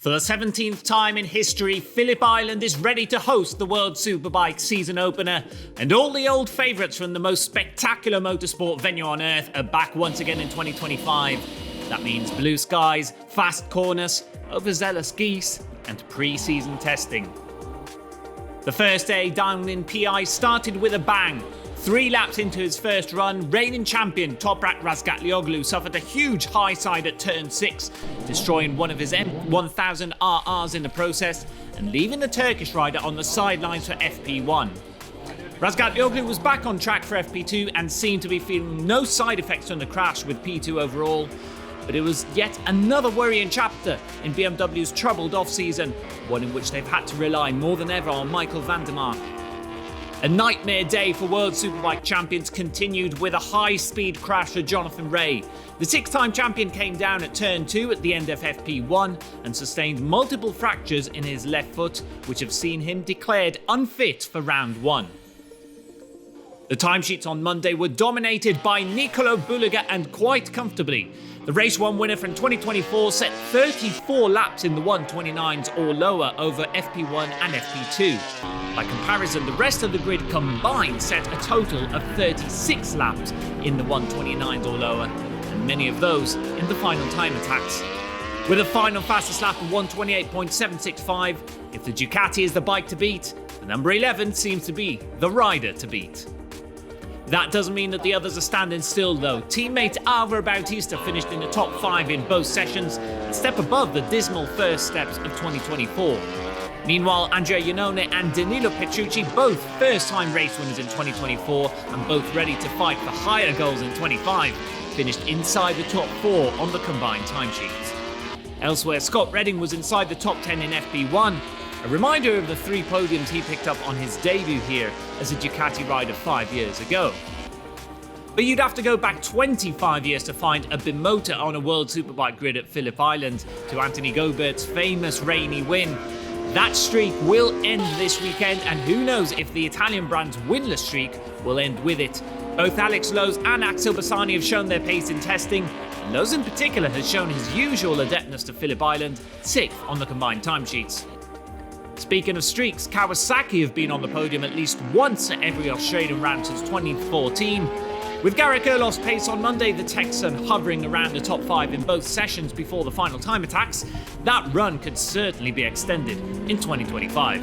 For the 17th time in history, Phillip Island is ready to host the World Superbike season opener, and all the old favourites from the most spectacular motorsport venue on earth are back once again in 2025. That means blue skies, fast corners, overzealous geese, and pre-season testing. The first day down in PI started with a bang. 3 laps into his first run, reigning champion Toprak suffered a huge high side at turn 6, destroying one of his M1000 RRs in the process and leaving the Turkish rider on the sidelines for FP1. Razgatlioglu was back on track for FP2 and seemed to be feeling no side effects from the crash with P2 overall. But it was yet another worrying chapter in BMW's troubled off-season, one in which they've had to rely more than ever on Michael van der Mark. A nightmare day for World Superbike champions continued with a high-speed crash for Jonathan Rea. The 6-time champion came down at turn 2 at the end of FP1 and sustained multiple fractures in his left foot, which have seen him declared unfit for round 1. The timesheets on Monday were dominated by Nicolo Bulega, and quite comfortably. The Race 1 winner from 2024 set 34 laps in the 129s or lower over FP1 and FP2. By comparison, the rest of the grid combined set a total of 36 laps in the 129s or lower, and many of those in the final time attacks. With a final fastest lap of 128.765, if the Ducati is the bike to beat, the number 11 seems to be the rider to beat. That doesn't mean that the others are standing still though. Teammate Álvaro Bautista finished in the top 5 in both sessions, a step above the dismal first steps of 2024. Meanwhile, Andrea Iannone and Danilo Petrucci, both first-time race winners in 2024 and both ready to fight for higher goals in 25, finished inside the top 4 on the combined timesheets. Elsewhere, Scott Redding was inside the top 10 in FP1, a reminder of the 3 podiums he picked up on his debut here as a Ducati rider 5 years ago. But you'd have to go back 25 years to find a bimotor on a World Superbike grid at Phillip Island to Anthony Gobert's famous rainy win. That streak will end this weekend, and who knows if the Italian brand's winless streak will end with it. Both Alex Lowes and Axel Bassani have shown their pace in testing. Lowes in particular has shown his usual adeptness to Phillip Island, 6th on the combined timesheets. Speaking of streaks, Kawasaki have been on the podium at least once at every Australian round since 2014. With Garrick Erloff's pace on Monday, the Texan hovering around the top 5 in both sessions before the final time attacks, that run could certainly be extended in 2025.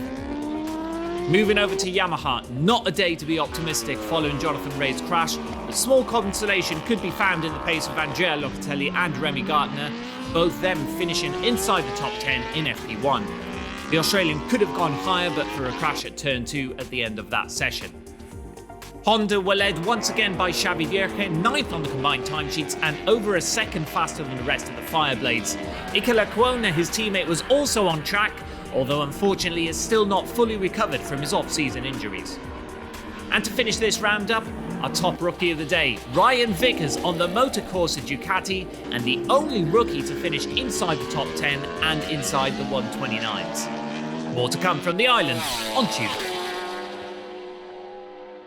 Moving over to Yamaha, not a day to be optimistic following Jonathan Rea's crash, but small consolation could be found in the pace of Andrea Locatelli and Remy Gardner, both them finishing inside the top 10 in FP1. The Australian could have gone higher but for a crash at turn 2 at the end of that session. Honda were led once again by Xavi Vierge, 9th on the combined timesheets and over a second faster than the rest of the Fireblades. Iker Lecuona, his teammate, was also on track, although unfortunately is still not fully recovered from his off-season injuries. And to finish this roundup, our top rookie of the day, Ryan Vickers on the Motorcorsa Ducati, and the only rookie to finish inside the top 10 and inside the 129s. More to come from the island on Tuesday.